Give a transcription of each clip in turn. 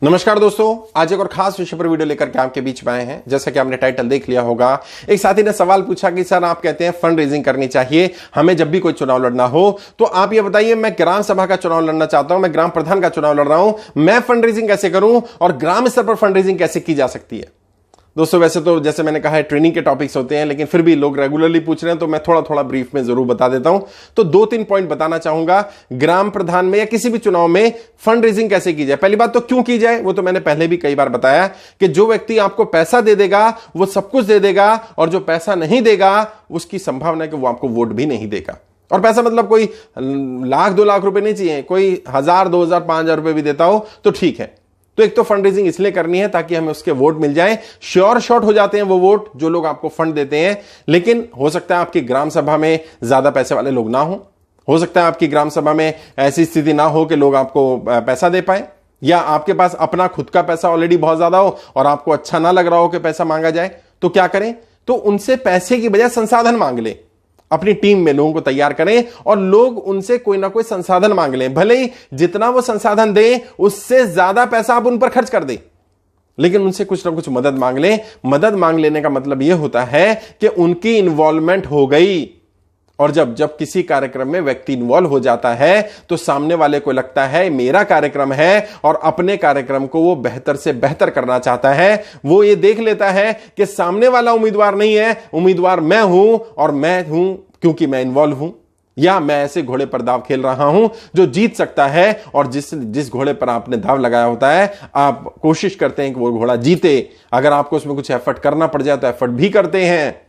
नमस्कार दोस्तों, आज एक और खास विषय पर वीडियो लेकर के आपके बीच में आए हैं। जैसा कि आपने टाइटल देख लिया होगा, एक साथी ने सवाल पूछा कि सर आप कहते हैं फंड रेजिंग करनी चाहिए हमें जब भी कोई चुनाव लड़ना हो, तो आप ये बताइए मैं ग्राम सभा का चुनाव लड़ना चाहता हूं, मैं ग्राम प्रधान का चुनाव लड़ रहा हूं, मैं फंड रेजिंग कैसे करूं और ग्राम स्तर पर फंड रेजिंग कैसे की जा सकती है। दोस्तों वैसे तो जैसे मैंने कहा है ट्रेनिंग के टॉपिक्स होते हैं, लेकिन फिर भी लोग रेगुलरली पूछ रहे हैं तो मैं थोड़ा थोड़ा ब्रीफ में जरूर बता देता हूं। तो 2-3 पॉइंट बताना चाहूंगा ग्राम प्रधान में या किसी भी चुनाव में फंड रेजिंग कैसे की जाए। पहली बात तो क्यों की जाए, वो तो मैंने पहले भी कई बार बताया कि जो व्यक्ति आपको पैसा दे देगा वो सब कुछ दे देगा, और जो पैसा नहीं देगा उसकी संभावना है कि वो आपको वोट भी नहीं देगा। और पैसा मतलब कोई लाख 2 लाख रुपए नहीं चाहिए, कोई 1000 2000 5000 रुपए भी देता हो तो ठीक है। तो एक तो फंड रेजिंग इसलिए करनी है ताकि हमें उसके वोट मिल जाएं। श्योर शॉट हो जाते हैं वो वोट जो लोग आपको फंड देते हैं, लेकिन हो सकता है आपकी ग्राम सभा में ज्यादा पैसे वाले लोग ना हो सकता है आपकी ग्राम सभा में ऐसी स्थिति ना हो कि लोग आपको पैसा दे पाए, या आपके पास अपना खुद का पैसा ऑलरेडी बहुत ज्यादा हो और आपको अच्छा ना लग रहा हो कि पैसा मांगा जाए। तो क्या करें, तो उनसे पैसे की बजाय संसाधन मांग लें। अपनी टीम में लोगों को तैयार करें और लोग उनसे कोई ना कोई संसाधन मांग लें। भले ही जितना वो संसाधन दें उससे ज्यादा पैसा आप उन पर खर्च कर दें, लेकिन उनसे कुछ ना कुछ मदद मांग लें। मदद मांग लेने का मतलब यह होता है कि उनकी इन्वॉल्वमेंट हो गई, और जब किसी कार्यक्रम में व्यक्ति इन्वॉल्व हो जाता है तो सामने वाले को लगता है मेरा कार्यक्रम है और अपने कार्यक्रम को वो बेहतर से बेहतर करना चाहता है। वो ये देख लेता है कि सामने वाला उम्मीदवार नहीं है, उम्मीदवार मैं हूं, और मैं हूं क्योंकि मैं इन्वॉल्व हूं, या मैं ऐसे घोड़े पर दाव खेल रहा हूं जो जीत सकता है। और जिस घोड़े पर आपने दाव लगाया होता है आप कोशिश करते हैं कि वो घोड़ा जीते। अगर आपको उसमें कुछ एफर्ट करना पड़ जाए तो एफर्ट भी करते हैं।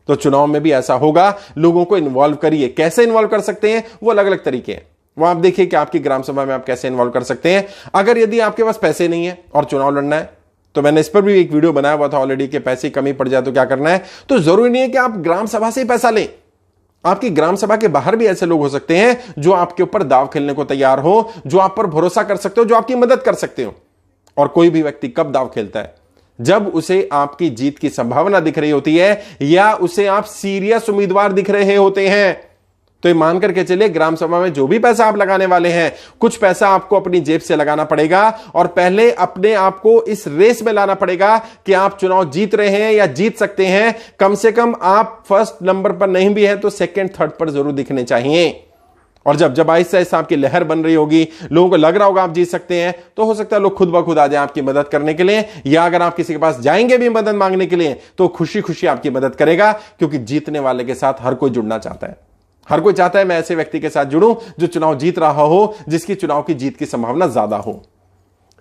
तो चुनाव में भी ऐसा होगा, लोगों को इन्वॉल्व करिए। कैसे इन्वॉल्व कर सकते हैं, वो अलग अलग तरीके हैं, वो आप देखिए कि आपकी ग्राम सभा में आप कैसे इन्वॉल्व कर सकते हैं। अगर यदि आपके पास पैसे नहीं है और चुनाव लड़ना है, तो मैंने इस पर भी एक वीडियो बनाया हुआ था ऑलरेडी कि पैसे की कमी पड़ जाए तो क्या करना है। तो जरूरी नहीं है कि आप ग्राम सभा से ही पैसा लें, आपकी ग्राम सभा के बाहर भी ऐसे लोग हो सकते हैं जो आपके ऊपर दाव खेलने को तैयार हो, जो आप पर भरोसा कर सकते हो, जो आपकी मदद कर सकते हो। और कोई भी व्यक्ति कब दाव खेलता है, जब उसे आपकी जीत की संभावना दिख रही होती है या उसे आप सीरियस उम्मीदवार दिख रहे होते हैं। तो ये मान करके चलिए ग्राम सभा में जो भी पैसा आप लगाने वाले हैं, कुछ पैसा आपको अपनी जेब से लगाना पड़ेगा और पहले अपने आप को इस रेस में लाना पड़ेगा कि आप चुनाव जीत रहे हैं या जीत सकते हैं। कम से कम आप फर्स्ट नंबर पर नहीं भी है तो सेकंड थर्ड पर जरूर दिखने चाहिए। और जब आहिस्ता आहिस्ता आपकी लहर बन रही होगी, लोगों को लग रहा होगा आप जीत सकते हैं, तो हो सकता है लोग खुद ब खुद आ जाए आपकी मदद करने के लिए। या अगर आप किसी के पास जाएंगे भी मदद मांगने के लिए तो खुशी खुशी आपकी मदद करेगा, क्योंकि जीतने वाले के साथ हर कोई जुड़ना चाहता है। हर कोई चाहता है मैं ऐसे व्यक्ति के साथ जुड़ूं जो चुनाव जीत रहा हो, जिसकी चुनाव की जीत की संभावना ज्यादा हो।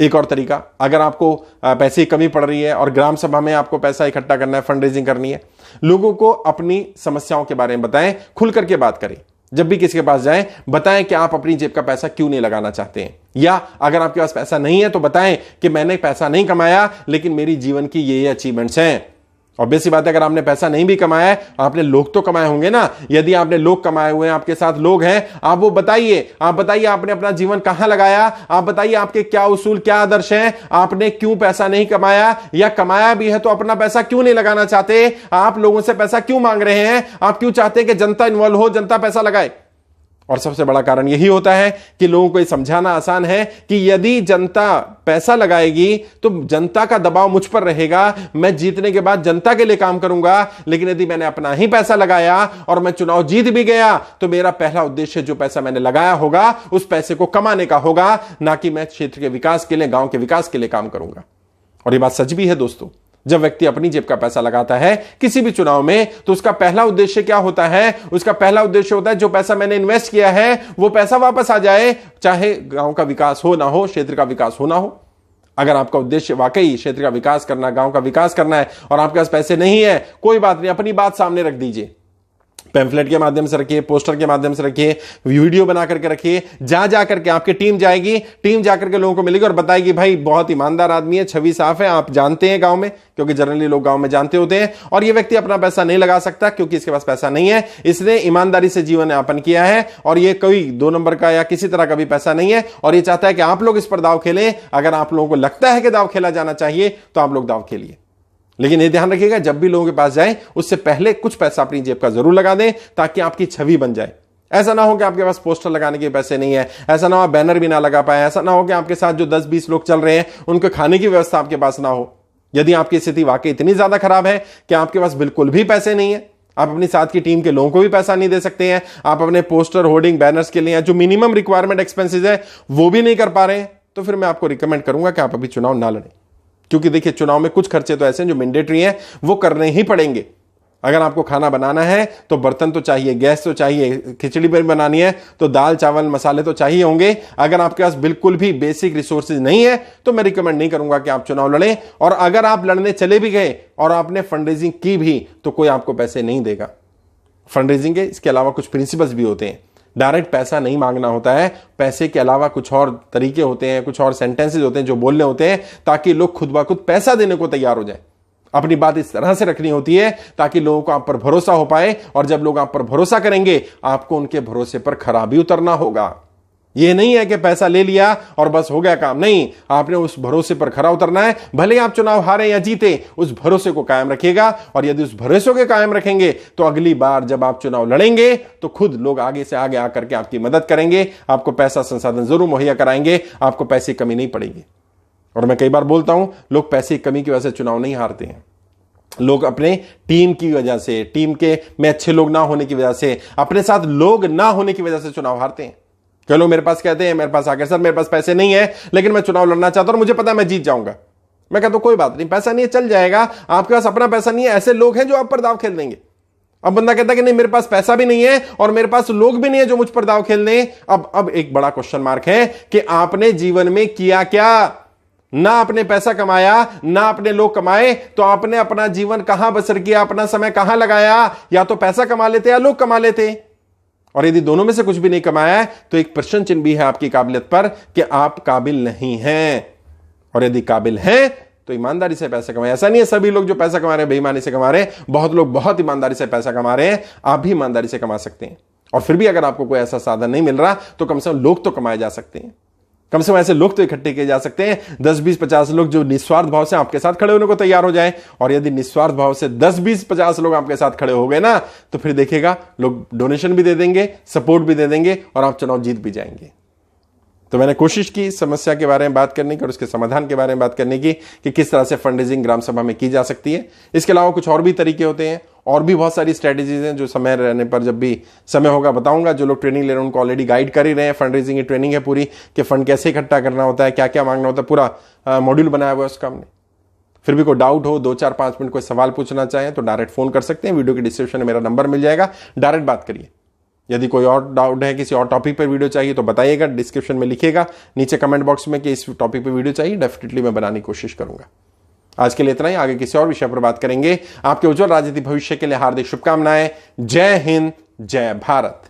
एक और तरीका, अगर आपको पैसे की कमी पड़ रही है और ग्राम सभा में आपको पैसा इकट्ठा करना है, फंड रेजिंग करनी है, लोगों को अपनी समस्याओं के बारे में बताएं, खुल करके बात करें। जब भी किसी के पास जाएं बताएं कि आप अपनी जेब का पैसा क्यों नहीं लगाना चाहते हैं, या अगर आपके पास पैसा नहीं है तो बताएं कि मैंने पैसा नहीं कमाया लेकिन मेरी जीवन की ये अचीवमेंट्स हैं। ऑब्वियस सी बात है, अगर आपने पैसा नहीं भी कमाया है, आपने लोग तो कमाए होंगे ना। यदि आपने लोग कमाए हुए हैं, आपके साथ लोग हैं, आप वो बताइए। आप बताइए आपने अपना जीवन कहां लगाया, आप बताइए आपके क्या उसूल क्या आदर्श हैं, आपने क्यों पैसा नहीं कमाया, या कमाया भी है तो अपना पैसा क्यों नहीं लगाना चाहते, आप लोगों से पैसा क्यों मांग रहे हैं, आप क्यों चाहते हैं कि जनता इन्वॉल्व हो, जनता पैसा लगाए। और सबसे बड़ा कारण यही होता है कि लोगों को यह समझाना आसान है कि यदि जनता पैसा लगाएगी तो जनता का दबाव मुझ पर रहेगा, मैं जीतने के बाद जनता के लिए काम करूंगा। लेकिन यदि मैंने अपना ही पैसा लगाया और मैं चुनाव जीत भी गया तो मेरा पहला उद्देश्य जो पैसा मैंने लगाया होगा उस पैसे को कमाने का होगा, ना कि मैं क्षेत्र के विकास के लिए, गांव के विकास के लिए काम करूंगा। और यह बात सच भी है दोस्तों, जब व्यक्ति अपनी जेब का पैसा लगाता है किसी भी चुनाव में तो उसका पहला उद्देश्य क्या होता है, उसका पहला उद्देश्य होता है जो पैसा मैंने इन्वेस्ट किया है वो पैसा वापस आ जाए, चाहे गांव का विकास हो ना हो, क्षेत्र का विकास हो ना हो। अगर आपका उद्देश्य वाकई क्षेत्र का विकास करना, गांव का विकास करना है और आपके पास पैसे नहीं है, कोई बात नहीं, अपनी बात सामने रख दीजिए। पैम्फलेट के माध्यम से रखिए, पोस्टर के माध्यम से रखिए, वीडियो बना करके रखिए। जा करके आपकी टीम जाएगी, टीम जाकर के लोगों को मिलेगी और बताएगी भाई बहुत ईमानदार आदमी है, छवि साफ है, आप जानते हैं गांव में, क्योंकि जनरली लोग गांव में जानते होते हैं। और ये व्यक्ति अपना पैसा नहीं लगा सकता क्योंकि इसके पास पैसा नहीं है, इसने ईमानदारी से जीवन यापन किया है और ये कोई 2 नंबर का या किसी तरह का भी पैसा नहीं है, और ये चाहता है कि आप लोग इस पर दाव खेलें। अगर आप लोगों को लगता है कि दाव खेला जाना चाहिए तो आप लोग दाव खेलिए, लेकिन ये ध्यान रखिएगा जब भी लोगों के पास जाए उससे पहले कुछ पैसा अपनी जेब का जरूर लगा दें ताकि आपकी छवि बन जाए। ऐसा ना हो कि आपके पास पोस्टर लगाने के पैसे नहीं है, ऐसा ना हो बैनर भी ना लगा पाए, ऐसा ना हो कि आपके साथ जो 10-20 लोग चल रहे हैं उनके खाने की व्यवस्था आपके पास ना हो। यदि आपकी स्थिति वाकई इतनी ज्यादा खराब है कि आपके पास बिल्कुल भी पैसे नहीं है, आप अपनी साथ की टीम के लोगों को भी पैसा नहीं दे सकते हैं, आप अपने पोस्टर, होर्डिंग, बैनर्स के लिए जो मिनिमम रिक्वायरमेंट एक्सपेंसेस है वो भी नहीं कर पा रहे हैं, तो फिर मैं आपको रिकमेंड करूंगा कि आप अभी चुनाव ना लड़ें। क्योंकि देखिए, चुनाव में कुछ खर्चे तो ऐसे हैं जो मैंडेटरी हैं, वो करने ही पड़ेंगे। अगर आपको खाना बनाना है तो बर्तन तो चाहिए, गैस तो चाहिए, खिचड़ी भी बनानी है तो दाल चावल मसाले तो चाहिए होंगे। अगर आपके पास बिल्कुल भी बेसिक रिसोर्सेज नहीं है तो मैं रिकमेंड नहीं करूंगा कि आप चुनाव लड़ें। और अगर आप लड़ने चले भी गए और आपने फंड रेजिंग की भी तो कोई आपको पैसे नहीं देगा। फंड रेजिंग के इसके अलावा कुछ प्रिंसिपल्स भी होते हैं। डायरेक्ट पैसा नहीं मांगना होता है, पैसे के अलावा कुछ और तरीके होते हैं, कुछ और सेंटेंसेज होते हैं जो बोलने होते हैं ताकि लोग खुद ब खुद पैसा देने को तैयार हो जाए। अपनी बात इस तरह से रखनी होती है ताकि लोगों को आप पर भरोसा हो पाए, और जब लोग आप पर भरोसा करेंगे आपको उनके भरोसे पर खरा भी उतरना होगा। यह नहीं है कि पैसा ले लिया और बस हो गया काम, नहीं, आपने उस भरोसे पर खरा उतरना है। भले आप चुनाव हारे या जीते, उस भरोसे को कायम रखिएगा, और यदि उस भरोसे को कायम रखेंगे तो अगली बार जब आप चुनाव लड़ेंगे तो खुद लोग आगे से आगे आकर के आपकी मदद करेंगे, आपको पैसा संसाधन जरूर मुहैया कराएंगे, आपको पैसे की कमी नहीं पड़ेगी। और मैं कई बार बोलता हूं, लोग पैसे की कमी की वजह से चुनाव नहीं हारते हैं, लोग अपने टीम की वजह से, टीम के में अच्छे लोग ना होने की वजह से, अपने साथ लोग ना होने की वजह से चुनाव हारते हैं। कई लोग मेरे पास कहते हैं, मेरे पास आकर, सर मेरे पास पैसे नहीं है लेकिन मैं चुनाव लड़ना चाहता हूं और मुझे पता है मैं जीत जाऊंगा। मैं कहता हूं कोई बात नहीं, पैसा नहीं है चल जाएगा, आपके पास अपना पैसा नहीं है, ऐसे लोग हैं जो आप पर दाव खेल देंगे। अब बंदा कहता है कि नहीं मेरे पास पैसा भी नहीं है और मेरे पास लोग भी नहीं है जो मुझ पर दाव खेल दें। अब एक बड़ा क्वेश्चन मार्क है कि आपने जीवन में किया क्या? ना आपने पैसा कमाया, ना आपने लोग कमाए, तो आपने अपना जीवन कहां बसर किया, अपना समय कहां लगाया? या तो पैसा कमा लेते या लोग कमा लेते। और यदि दोनों में से कुछ भी नहीं कमाया है तो एक प्रश्न चिन्ह भी है आपकी काबिलियत पर कि आप काबिल नहीं हैं। और यदि काबिल हैं तो ईमानदारी से पैसा कमाए। ऐसा नहीं है सभी लोग जो पैसा कमा रहे हैं बेईमानी से कमा रहे हैं, बहुत लोग बहुत ईमानदारी से पैसा कमा रहे हैं, आप भी ईमानदारी से कमा सकते हैं। और फिर भी अगर आपको कोई ऐसा साधन नहीं मिल रहा तो कम से कम लोग तो कमाए जा सकते हैं, कम से कम ऐसे लोग तो इकट्ठे किए जा सकते हैं, 10, 20, 50 लोग जो निस्वार्थ भाव से आपके साथ खड़े होने को तैयार हो जाएं। और यदि निस्वार्थ भाव से 10, 20, 50 लोग आपके साथ खड़े हो गए ना, तो फिर देखिएगा लोग डोनेशन भी दे देंगे, सपोर्ट भी दे देंगे और आप चुनाव जीत भी जाएंगे। तो मैंने कोशिश की समस्या के बारे में बात करने की और उसके समाधान के बारे में बात करने की कि किस तरह से फंड रेजिंग ग्राम सभा में की जा सकती है। इसके अलावा कुछ और भी तरीके होते हैं, और भी बहुत सारी स्ट्रेटेजीज हैं जो समय रहने पर, जब भी समय होगा बताऊंगा। जो लोग ट्रेनिंग ले रहे हैं उनको ऑलरेडी गाइड कर ही रहे हैं, फंड रेजिंग की ट्रेनिंग है पूरी कि फंड कैसे इकट्ठा करना होता है, क्या क्या मांगना होता है, पूरा मॉड्यूल बनाया हुआ है उसका हमने। फिर भी कोई डाउट हो, 2, 4, 5 मिनट कोई सवाल पूछना चाहें तो डायरेक्ट फोन कर सकते हैं, वीडियो के डिस्क्रिप्शन में मेरा नंबर मिल जाएगा, डायरेक्ट बात करिए। यदि कोई और डाउट है, किसी और टॉपिक पर वीडियो चाहिए तो बताइएगा, डिस्क्रिप्शन में लिखिएगा नीचे कमेंट बॉक्स में कि इस टॉपिक पर वीडियो चाहिए, डेफिनेटली मैं बनाने की कोशिश करूंगा। आज के लिए इतना ही, आगे किसी और विषय पर बात करेंगे। आपके उज्जवल राजनीतिक भविष्य के लिए हार्दिक शुभकामनाएं। जय हिंद, जय भारत।